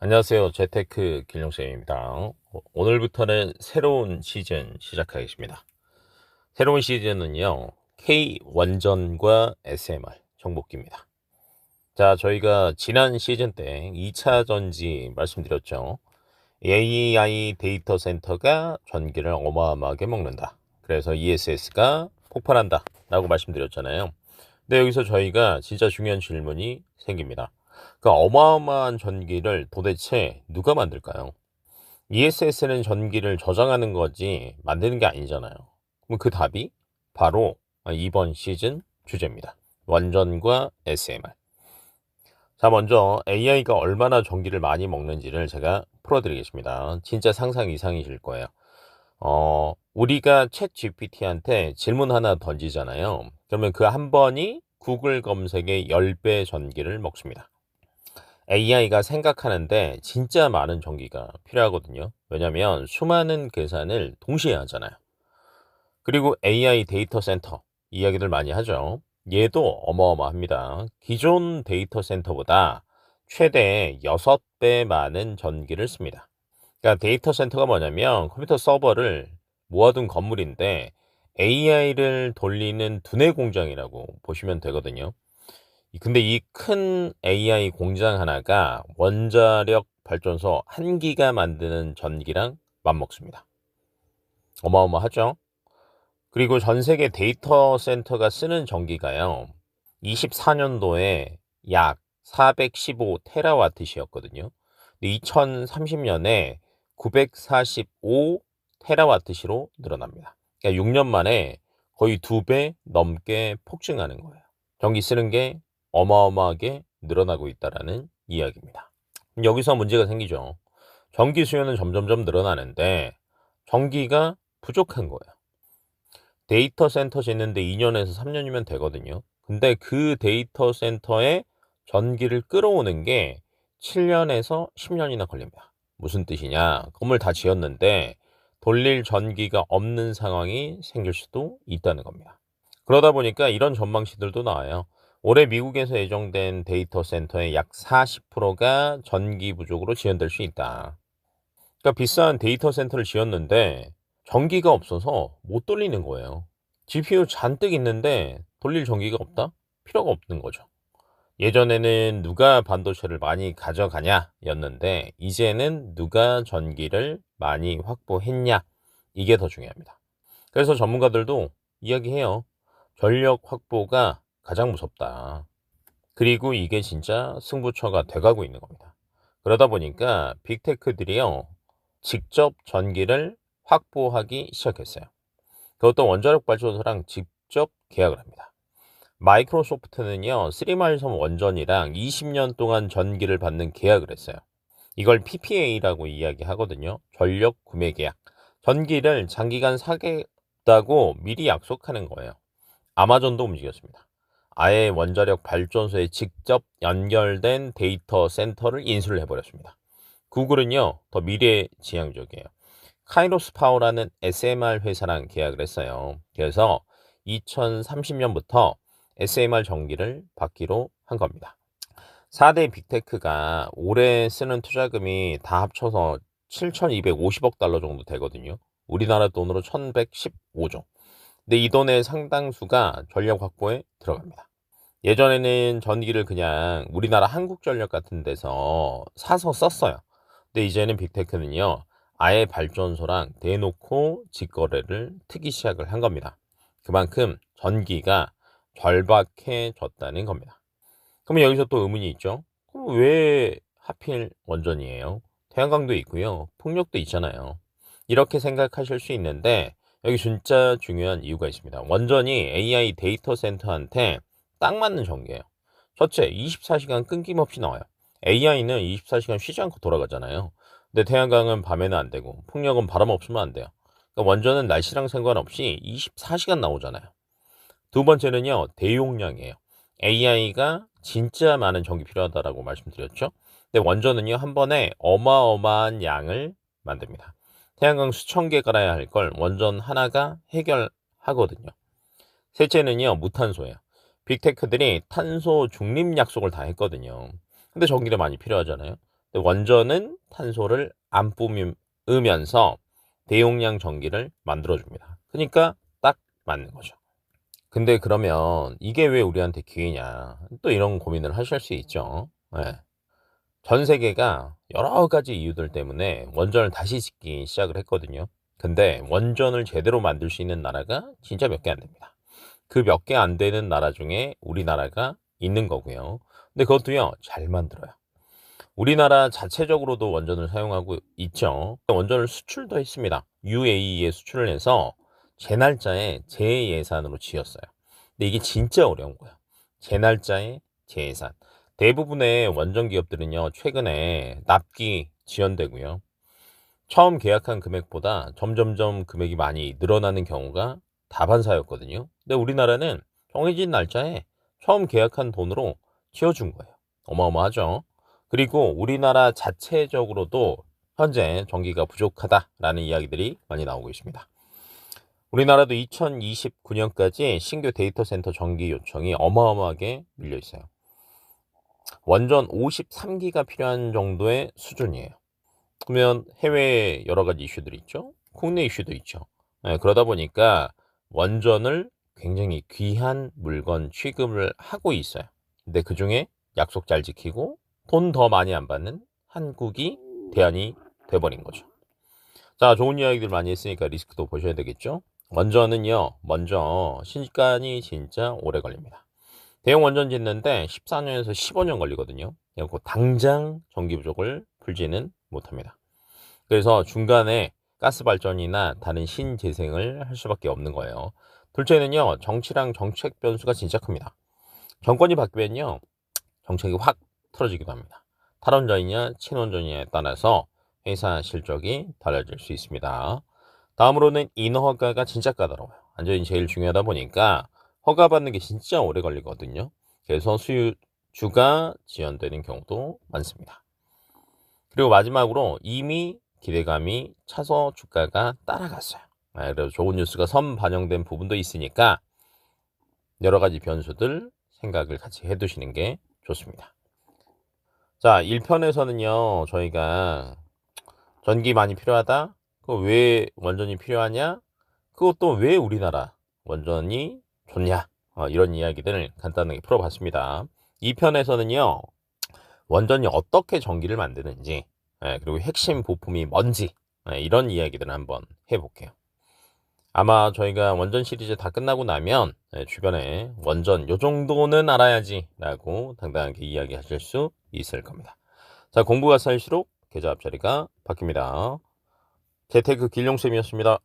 안녕하세요. 재테크 김용쌤입니다. 오늘부터는 새로운 시즌 시작하겠습니다. 새로운 시즌은요, K 원전과 SMR 정복기입니다. 자, 저희가 지난 시즌 때 2차 전지 말씀드렸죠. AI 데이터 센터가 전기를 어마어마하게 먹는다. 그래서 ESS가 폭발한다. 라고 말씀드렸잖아요. 근데 여기서 저희가 진짜 중요한 질문이 생깁니다. 그 어마어마한 전기를 도대체 누가 만들까요? ESS는 전기를 저장하는 거지 만드는 게 아니잖아요. 그럼 그 답이 바로 이번 시즌 주제입니다. 원전과 SMR. 자, 먼저 AI가 얼마나 전기를 많이 먹는지를 제가 풀어드리겠습니다. 진짜 상상 이상이실 거예요. 우리가 챗 GPT한테 질문 하나 던지잖아요. 그러면 그 한 번이 구글 검색의 10배 전기를 먹습니다. AI가 생각하는데 진짜 많은 전기가 필요하거든요. 왜냐하면 수많은 계산을 동시에 하잖아요. 그리고 AI 데이터 센터 이야기들 많이 하죠. 얘도 어마어마합니다. 기존 데이터 센터보다 최대 6배 많은 전기를 씁니다. 그러니까 데이터 센터가 뭐냐면 컴퓨터 서버를 모아둔 건물인데 AI를 돌리는 두뇌 공장이라고 보시면 되거든요. 근데 이 큰 AI 공장 하나가 원자력 발전소 한 기가 만드는 전기랑 맞먹습니다. 어마어마하죠? 그리고 전 세계 데이터 센터가 쓰는 전기가요. 24년도에 약 415 테라와트시였거든요. 2030년에 945 테라와트시로 늘어납니다. 그러니까 6년 만에 거의 2배 넘게 폭증하는 거예요. 전기 쓰는 게 어마어마하게 늘어나고 있다라는 이야기입니다. 여기서 문제가 생기죠. 전기 수요는 점점점 늘어나는데 전기가 부족한 거예요. 데이터 센터 짓는데 2년에서 3년이면 되거든요. 근데 그 데이터 센터에 전기를 끌어오는 게 7년에서 10년이나 걸립니다. 무슨 뜻이냐? 건물 다 지었는데 돌릴 전기가 없는 상황이 생길 수도 있다는 겁니다. 그러다 보니까 이런 전망치들도 나와요. 올해 미국에서 예정된 데이터 센터의 약 40%가 전기 부족으로 지연될 수 있다. 그러니까 비싼 데이터 센터를 지었는데 전기가 없어서 못 돌리는 거예요. GPU 잔뜩 있는데 돌릴 전기가 없다? 필요가 없는 거죠. 예전에는 누가 반도체를 많이 가져가냐 였는데 이제는 누가 전기를 많이 확보했냐 이게 더 중요합니다. 그래서 전문가들도 이야기해요. 전력 확보가 가장 무섭다. 그리고 이게 진짜 승부처가 돼가고 있는 겁니다. 그러다 보니까 빅테크들이요. 직접 전기를 확보하기 시작했어요. 그것도 원자력 발전소랑 직접 계약을 합니다. 마이크로소프트는요, 3마일섬 원전이랑 20년 동안 전기를 받는 계약을 했어요. 이걸 PPA라고 이야기하거든요. 전력 구매 계약. 전기를 장기간 사겠다고 미리 약속하는 거예요. 아마존도 움직였습니다. 아예 원자력 발전소에 직접 연결된 데이터 센터를 인수를 해버렸습니다. 구글은요, 더 미래지향적이에요. 카이로스 파워라는 SMR 회사랑 계약을 했어요. 그래서 2030년부터 SMR 전기를 받기로 한 겁니다. 4대 빅테크가 올해 쓰는 투자금이 다 합쳐서 7,250억 달러 정도 되거든요. 우리나라 돈으로 1,115조. 근데 이 돈의 상당수가 전력 확보에 들어갑니다. 예전에는 전기를 그냥 우리나라 한국전력 같은 데서 사서 썼어요. 근데 이제는 빅테크는요, 아예 발전소랑 대놓고 직거래를 트기 시작을 한 겁니다. 그만큼 전기가 절박해졌다는 겁니다. 그러면 여기서 또 의문이 있죠. 그럼 왜 하필 원전이에요? 태양광도 있고요. 풍력도 있잖아요. 이렇게 생각하실 수 있는데 여기 진짜 중요한 이유가 있습니다. 원전이 AI 데이터 센터한테 딱 맞는 전기예요. 첫째, 24시간 끊김없이 나와요. AI는 24시간 쉬지 않고 돌아가잖아요. 근데 태양광은 밤에는 안 되고 풍력은 바람 없으면 안 돼요. 그러니까 원전은 날씨랑 상관없이 24시간 나오잖아요. 두 번째는요, 대용량이에요. AI가 진짜 많은 전기 필요하다라고 말씀드렸죠. 근데 원전은요, 한 번에 어마어마한 양을 만듭니다. 태양광 수천 개 갈아야 할 걸 원전 하나가 해결하거든요. 셋째는요, 무탄소예요. 빅테크들이 탄소 중립 약속을 다 했거든요. 근데 전기가 많이 필요하잖아요. 근데 원전은 탄소를 안 뿜으면서 대용량 전기를 만들어줍니다. 그러니까 딱 맞는 거죠. 근데 그러면 이게 왜 우리한테 기회냐? 또 이런 고민을 하실 수 있죠. 예. 전 세계가 여러 가지 이유들 때문에 원전을 다시 짓기 시작을 했거든요. 근데 원전을 제대로 만들 수 있는 나라가 진짜 몇 개 안 됩니다. 그 몇 개 안 되는 나라 중에 우리나라가 있는 거고요. 근데 그것도요, 잘 만들어요. 우리나라 자체적으로도 원전을 사용하고 있죠. 원전을 수출도 했습니다. UAE에 수출을 해서 제 날짜에 제 예산으로 지었어요. 근데 이게 진짜 어려운 거예요. 제 날짜에 제 예산. 대부분의 원전 기업들은요, 최근에 납기 지연되고요. 처음 계약한 금액보다 점점점 금액이 많이 늘어나는 경우가 다반사였거든요. 근데 우리나라는 정해진 날짜에 처음 계약한 돈으로 지어준 거예요. 어마어마하죠. 그리고 우리나라 자체적으로도 현재 전기가 부족하다라는 이야기들이 많이 나오고 있습니다. 우리나라도 2029년까지 신규 데이터 센터 전기 요청이 어마어마하게 밀려 있어요. 원전 53기가 필요한 정도의 수준이에요. 그러면 해외 여러 가지 이슈들이 있죠. 국내 이슈도 있죠. 그러다 보니까 원전을 굉장히 귀한 물건 취급을 하고 있어요. 근데 그중에 약속 잘 지키고 돈 더 많이 안 받는 한국이 대안이 돼버린 거죠. 자, 좋은 이야기들 많이 했으니까 리스크도 보셔야 되겠죠. 원전은요, 먼저 시간이 진짜 오래 걸립니다. 대형 원전 짓는데 14년에서 15년 걸리거든요. 그리고 당장 전기 부족을 풀지는 못합니다. 그래서 중간에 가스 발전이나 다른 신재생을 할 수밖에 없는 거예요. 둘째는요, 정치랑 정책 변수가 진짜 큽니다. 정권이 바뀌면요, 정책이 확 틀어지기도 합니다. 탈원전이냐 친원전이냐에 따라서 회사 실적이 달라질 수 있습니다. 다음으로는 인허가가 진짜 까다로워요. 안전이 제일 중요하다 보니까 허가 받는 게 진짜 오래 걸리거든요. 그래서 수주가 지연되는 경우도 많습니다. 그리고 마지막으로 이미 기대감이 차서 주가가 따라갔어요. 그래서 좋은 뉴스가 선반영된 부분도 있으니까 여러 가지 변수들 생각을 같이 해두시는 게 좋습니다. 자, 1편에서는요, 저희가 전기 많이 필요하다? 그 왜 원전이 필요하냐? 그것도 왜 우리나라 원전이 좋냐? 이런 이야기들을 간단하게 풀어봤습니다. 2편에서는요, 원전이 어떻게 전기를 만드는지, 그리고 핵심 부품이 뭔지, 이런 이야기들을 한번 해볼게요. 아마 저희가 원전 시리즈 다 끝나고 나면 주변에 원전 요 정도는 알아야지 라고 당당하게 이야기하실 수 있을 겁니다. 자, 공부가 쌓일수록 계좌 앞자리가 바뀝니다. 재테크 길룡쌤이었습니다.